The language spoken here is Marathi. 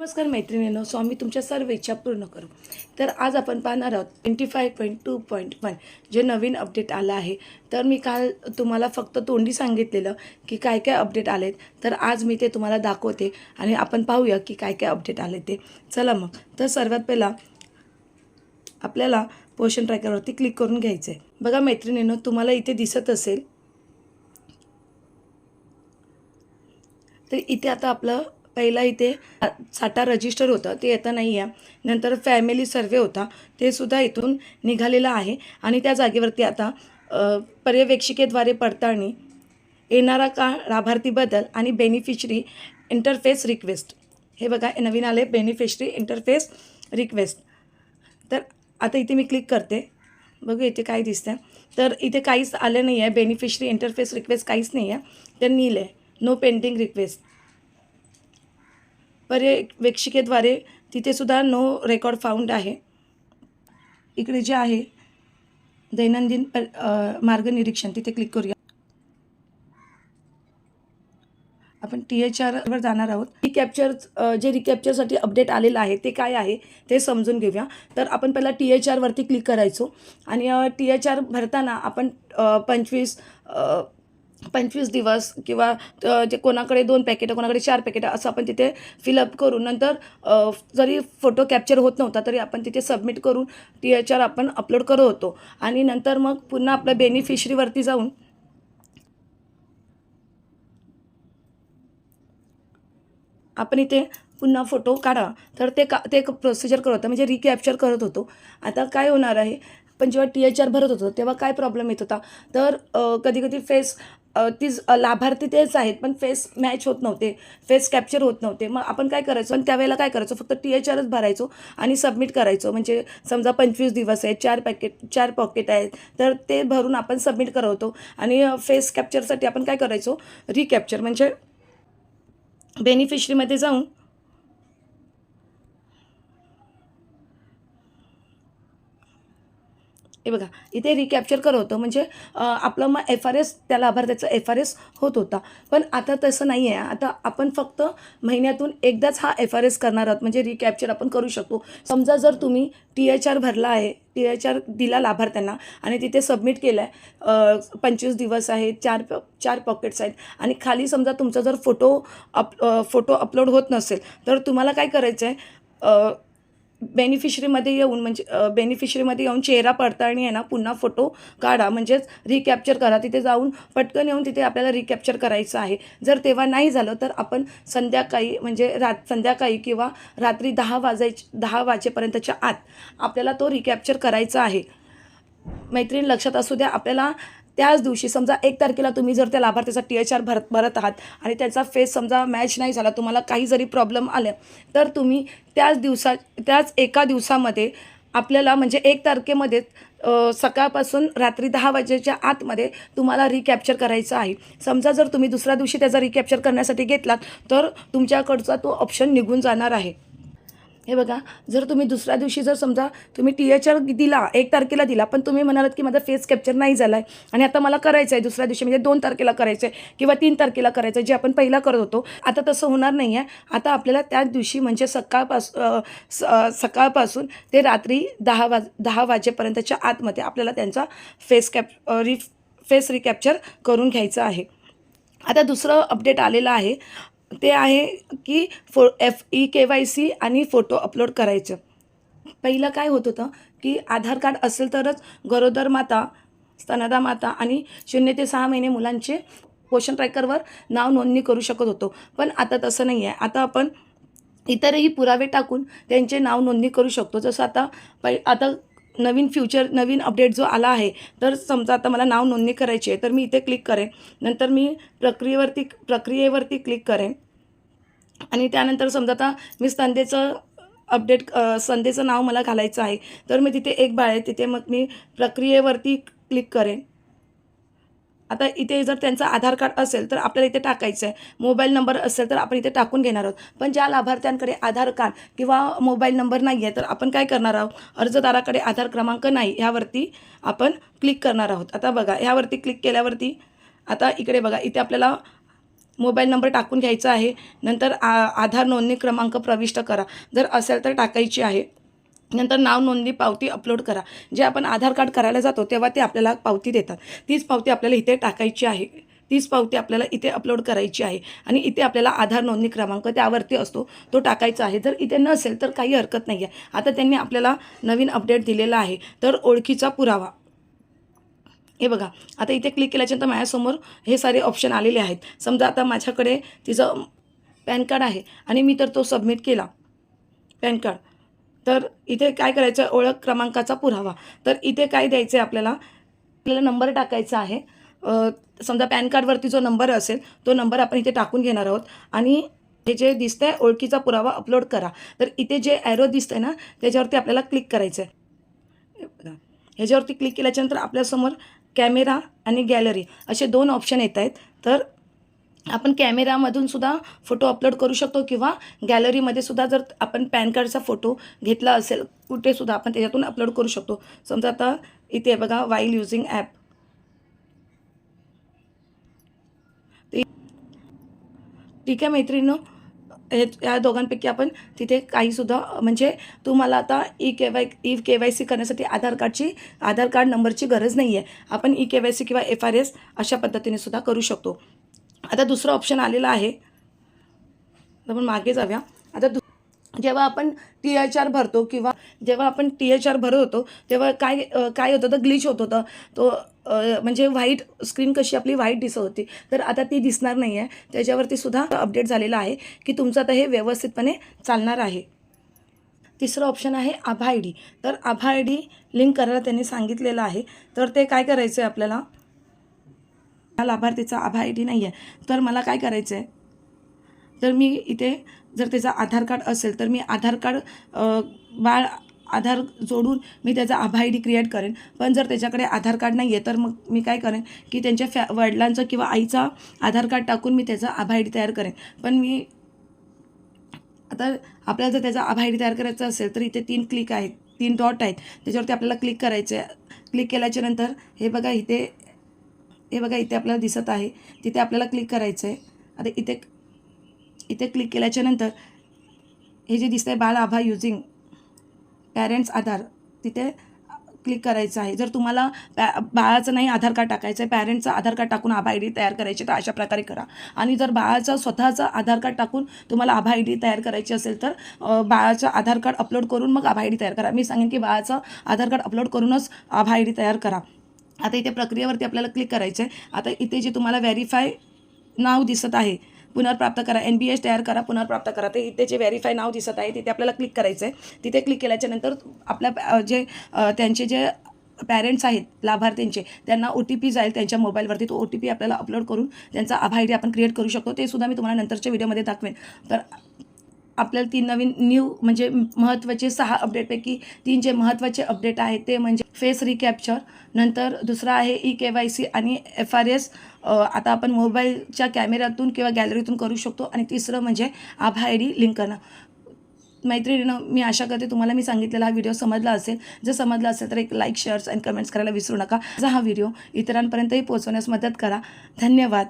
नमस्कार मैत्रिणींनो, स्वामी तुमच्या सर्व इच्छा पूर्ण करू. तर आज आपण पाहणार आहोत 25.2.1 जे नवीन अपडेट आलं आहे. तर मी काल तुम्हाला फक्त तोंडी सांगितलेलं की काय काय अपडेट आलेत. तर आज मी ते तुम्हाला दाखवते आणि आपण पाहूया की काय काय अपडेट आले ते. चला मग. तर सर्वात पहिला आपल्याला पोषण ट्रॅकरवरती क्लिक करून घ्यायचं आहे. बघा मैत्रिणींनो, तुम्हाला इथे दिसत असेल तर इथे आता आपलं पहिला इथे साठा रजिस्टर होतं ते येतं नाही आहे. नंतर फॅमिली सर्वे होता ते सुद्धा इथून निघालेलं आहे आणि त्या जागेवरती आता पर्यवेक्षिकेद्वारे पडताळणी, येणारा काळ, लाभार्थी बदल आणि बेनिफिशरी इंटरफेस रिक्वेस्ट. हे बघा नवीन आले बेनिफिशरी इंटरफेस रिक्वेस्ट. तर आता इथे मी क्लिक करते. बघू इथे काय दिसतं. तर इथे काहीच आलं नाही आहे. बेनिफिशरी इंटरफेस रिक्वेस्ट काहीच नाही आहे. तर नील आहे, नो पेंडिंग रिक्वेस्ट. पर्यवेक्षिकेद्वारे तिथे सुद्धा नो रेकॉर्ड फाउंड आहे. इकडे जे आहे दैनंदिन मार्गनिरीक्षण तिथे क्लिक करूया. आपण THRवर जाणार आहोत. जे रिकॅप्चरसाठी अपडेट आलेलं आहे ते काय आहे ते समजून घेऊया. तर आपण पहिला THRवरती क्लिक करायचो आणि THR भरताना आपण 25 दिवस किंवा जे कोणाकडे 2 पॅकेटं कोणाकडे 4 पॅकेटं असं आपण तिथे फिलअप करून नंतर जरी फोटो कॅप्चर होत नव्हता तरी आपण तिथे सबमिट करून THR आपण अपलोड करत होतो. आणि नंतर मग पुन्हा आपल्या बेनिफिशरीवरती जाऊन आपण इथे पुन्हा फोटो काढा. तर ते एक प्रोसिजर करत होतं, म्हणजे रिकॅप्चर करत होतो. आता काय होणार आहे, पण जेव्हा THR भरत होतो तेव्हा काय प्रॉब्लेम येत होता. तर कधी फेस तीच लाभार्थी तेच आहेत पण फेस मॅच होत नव्हते, फेस कॅप्चर होत नव्हते. मग आपण काय करायचो आणि त्यावेळेला काय करायचो, फक्त THRच भरायचो आणि सबमिट करायचो. म्हणजे समजा 25 दिवस आहेत, 4 पॉकेट आहेत, तर ते भरून आपण सबमिट करत होतो. आणि फेस कॅप्चरसाठी आपण काय करायचो, रिकॅप्चर म्हणजे बेनिफिशरीमध्ये जाऊन हे बघा इथे रिकॅप्चर करत होतं. म्हणजे आपलं मग FRS त्या लाभार्थ्याचा FRS होत होता. पण आता तसं नाही आहे. आता आपण फक्त महिन्यातून एकदाच हा FRS करणार आहोत. म्हणजे रिकॅप्चर आपण करू शकतो. समजा जर तुम्ही THR भरला आहे, THR दिला लाभार्थ्यांना आणि तिथे सबमिट केलं आहे, 25 दिवस आहेत, 4 पॉकेट्स आहेत आणि खाली समजा तुमचा जर फोटो अपलोड होत नसेल तर तुम्हाला काय करायचं आहे, बेनिफिशरीमध्ये येऊन चेहरा पडताळणी आहे ना, पुन्हा फोटो काढा. म्हणजेच रिकॅप्चर करा. तिथे जाऊन पटकन येऊन तिथे आपल्याला रिकॅप्चर करायचं आहे. जर तेव्हा नाही झालं तर आपण संध्याकाळी म्हणजे संध्याकाळी किंवा रात्री 10 वाजेपर्यंतच्या आत आपल्याला तो रिकॅप्चर करायचा आहे. मैत्रीण लक्षात असू द्या, आपल्याला त्याच दिवशी समजा 1 तारखेला तुम्ही जर त्या लाभार्थीचा THR भरत आहात आणि त्याचा फेस समजा मॅच नाही झाला, तुम्हाला काही जरी प्रॉब्लेम आले तर तुम्ही त्याच एका दिवसामध्ये आपल्याला म्हणजे 1 तारखेमध्ये सकाळपासून रात्री 10 वाजेच्या आतमध्ये तुम्हाला रिकॅप्चर करायचं आहे. समजा जर तुम्ही दुसऱ्या दिवशी त्याचा रिकॅप्चर करण्यासाठी घेतलात तर तुमच्याकडचा तो ऑप्शन निघून जाणार आहे. हे बघा, जर तुम्ही दुसऱ्या दिवशी जर समजा तुम्ही THR दिला 1 तारखेला दिला, पण तुम्ही म्हणालात की माझा फेस कॅप्चर नाही झाला आहे आणि आता मला करायचं आहे दुसऱ्या दिवशी म्हणजे 2 तारखेला करायचं आहे किंवा 3 तारखेला करायचं आहे, जे आपण पहिला करत होतो. आता तसं होणार नाही आहे. आता आपल्याला त्याच दिवशी म्हणजे सकाळपासून ते रात्री 10 वाजेपर्यंतच्या आतमध्ये आपल्याला त्यांचा फेस रिकॅप्चर करून घ्यायचं आहे. आता दुसरं अपडेट आलेलं आहे ते आहे की eKYC आणि फोटो अपलोड करायचं. पहिलं काय होत होतं की आधार कार्ड असेल तरच गरोदर माता, स्तनदा माता आणि 0 ते 6 महिने मुलांचे पोषण ट्रॅकरवर नाव नोंदणी करू शकत होतो. पण आता तसं नाही आहे. आता आपण इतरही पुरावे टाकून त्यांचे नाव नोंदणी करू शकतो. जसं आता नवीन अपडेट जो आला आहे, तर समजा आता मला नाव नोंदणी करायची आहे तर मी इथे क्लिक करेन. नंतर मी प्रक्रियेवरती क्लिक करेन आणि त्यानंतर समजा आता मी संध्येचं नाव मला घालायचं आहे तर मी तिथे एक बाळ आहे, तिथे मग मी प्रक्रियेवरती क्लिक करेन. आता इथे जर त्यांचा आधार कार्ड असेल तर आपल्याला इथे टाकायचं आहे. मोबाईल नंबर असेल तर आपण इथे टाकून घेणार आहोत. पण ज्या लाभार्थ्यांकडे आधार कार्ड किंवा मोबाईल नंबर नाही आहे तर आपण काय करणार आहोत, अर्जदाराकडे आधार क्रमांक नाही ह्यावरती आपण क्लिक करणार आहोत. आता बघा ह्यावरती क्लिक केल्यावरती आता इकडे बघा, इथे आपल्याला मोबाईल नंबर टाकून घ्यायचा आहे. नंतर आधार नोंदणी क्रमांक प्रविष्ट करा, जर असेल तर टाकायची आहे. नंतर नाव नोंदणी पावती अपलोड करा. जे आपण आधार कार्ड करायला जातो तेव्हा ते आपल्याला पावती देतात, तीच पावती आपल्याला इथे टाकायची आहे. तीच पावती आपल्याला इथे अपलोड करायची आहे आणि इथे आपल्याला आधार नोंदणी क्रमांक त्यावरती असतो तो टाकायचा आहे. जर इथे नसेल तर काही हरकत नाही आहे. आता त्यांनी आपल्याला नवीन अपडेट दिलेला आहे. तर ओळखीचा पुरावा, हे बघा, आता इथे क्लिक केल्याच्यानंतर माझ्यासमोर हे सारे ऑप्शन आलेले आहेत. समजा आता माझ्याकडे तिचं पॅन कार्ड आहे आणि मी तर तो सबमिट केला पॅन कार्ड. तर इथे काय करायचं आहे, ओळख क्रमांकाचा पुरावा. तर इथे काय द्यायचं आहे आपल्याला नंबर टाकायचा आहे. समजा पॅन कार्डवरती जो नंबर असेल तो नंबर आपण इथे टाकून घेणार आहोत आणि हे जे दिसतंय ओळखीचा पुरावा अपलोड करा. तर इथे जे ॲरो दिसतंय ना त्याच्यावरती आपल्याला क्लिक करायचं आहे. ह्याच्यावरती क्लिक केल्याच्यानंतर आपल्यासमोर कॅमेरा आणि गॅलरी असे 2 ऑप्शन येत आहेत. तर आपण कॅमेरामधून सुद्धा फोटो अपलोड करू शकतो किंवा गॅलरीमध्ये सुद्धा जर आपण पॅन कार्डचा फोटो घेतला असेल कुठेसुद्धा आपण त्याच्यातून अपलोड करू शकतो. समजा आता इथे बघा वाईल युजिंग ॲप, ठीक आहे मैत्रिणींनो, या दोघांपैकी आपण तिथे काहीसुद्धा म्हणजे तुम्हाला आता ई के वाय सी करण्यासाठी आधार कार्ड नंबरची गरज नाही आहे. आपण ई के वाय सी किंवा FRS अशा पद्धतीने सुद्धा करू शकतो. आता दुसरं ऑप्शन आलेलं आहे, आपण मागे जाऊया. आता जेव्हा आपण THR भरतो किंवा जेव्हा आपण THR भरत होतो तेव्हा काय होत होतं, ग्लिच होत होतं. तो म्हणजे व्हाईट स्क्रीन कशी आपली व्हाईट दिसत होती, तर आता ती दिसणार नाही आहे. त्याच्यावरती सुद्धा अपडेट झालेला आहे की तुमचं आता हे व्यवस्थितपणे चालणार आहे. तिसरं ऑप्शन आहे आभा ID. तर आभा ID लिंक करायला त्यांनी सांगितलेलं आहे. तर ते काय करायचं आहे, आपल्याला लाभार्थीचा आभा ID नाही आहे, तर मला काय करायचं आहे, तर मी इथे जर त्याचा आधार कार्ड असेल तर मी आधार जोडून मी त्याचा आभा ID क्रिएट करेन. पण जर त्याच्याकडे आधार कार्ड नाही आहे तर मग मी काय करेन की त्यांच्या वडिलांचं किंवा आईचा आधार कार्ड टाकून मी त्याचा आभा ID तयार करेन. पण मी आता आपल्याला जर त्याचा आभा ID तयार करायचा असेल तर इथे 3 क्लिक आहेत, 3 डॉट आहेत, त्याच्यावरती आपल्याला क्लिक करायचं आहे. क्लिक केल्याच्यानंतर हे बघा इथे आपल्याला दिसत आहे, तिथे आपल्याला क्लिक करायचं आहे. आता इथे क्लिक केल्याच्यानंतर हे जे दिसतंय बाळ आभा युजिंग पॅरेंट्स आधार, तिथे क्लिक करायचं आहे. जर तुम्हाला बाळाचं नाही आधार कार्ड टाकायचं आहे, पॅरेंटचं आधार कार्ड टाकून आभा ID तयार करायचे तर अशा प्रकारे करा. आणि जर बाळाचं स्वतःचं आधार कार्ड टाकून तुम्हाला आभा ID तयार करायची असेल तर बाळाचं आधार कार्ड अपलोड करून मग आभा ID तयार करा. मी सांगेन की बाळाचं आधार कार्ड अपलोड करूनच आभा ID तयार करा. आता इथे प्रक्रियेवरती आपल्याला क्लिक करायचं आहे. आता इथे जे तुम्हाला व्हेरीफाय नाव दिसत आहे, पुनर्प्राप्त करा, NBS तयार करा, पुनर्प्राप्त करा, ते इथे जे व्हेरीफाय नाव दिसत आहे तिथे आपल्याला क्लिक करायचं आहे. तिथे क्लिक केल्याच्यानंतर आपल्या त्यांचे जे पॅरेंट्स आहेत लाभार्थ्यांचे, त्यांना OTP जाईल त्यांच्या मोबाईलवरती. तो OTP आपल्याला अपलोड करून त्यांचा आभा ID आपण क्रिएट करू शकतो. ते सुद्धा मी तुम्हाला नंतरच्या व्हिडिओमध्ये दाखवेन. तर आपल्याला 3 नवीन म्हणजे महत्त्वाचे 6 अपडेटपैकी 3 जे महत्त्वाचे अपडेट आहेत ते म्हणजे फेस रिकॅप्चर, नंतर दुसरा आहे EKYC आणि FRS आता आपण मोबाईलच्या कॅमेऱ्यातून किंवा गॅलरीतून करू शकतो. आणि तिसरं म्हणजे आभा ID लिंक करणं. मैत्रिणींनो, मी आशा करते तुम्हाला मी सांगितलेला हा व्हिडिओ समजला असेल. जर समजला असेल तर एक लाईक, शेअर्स आणि कमेंट्स करायला विसरू नका. हा व्हिडिओ इतरांपर्यंतही पोहोचवण्यास मदत करा. धन्यवाद.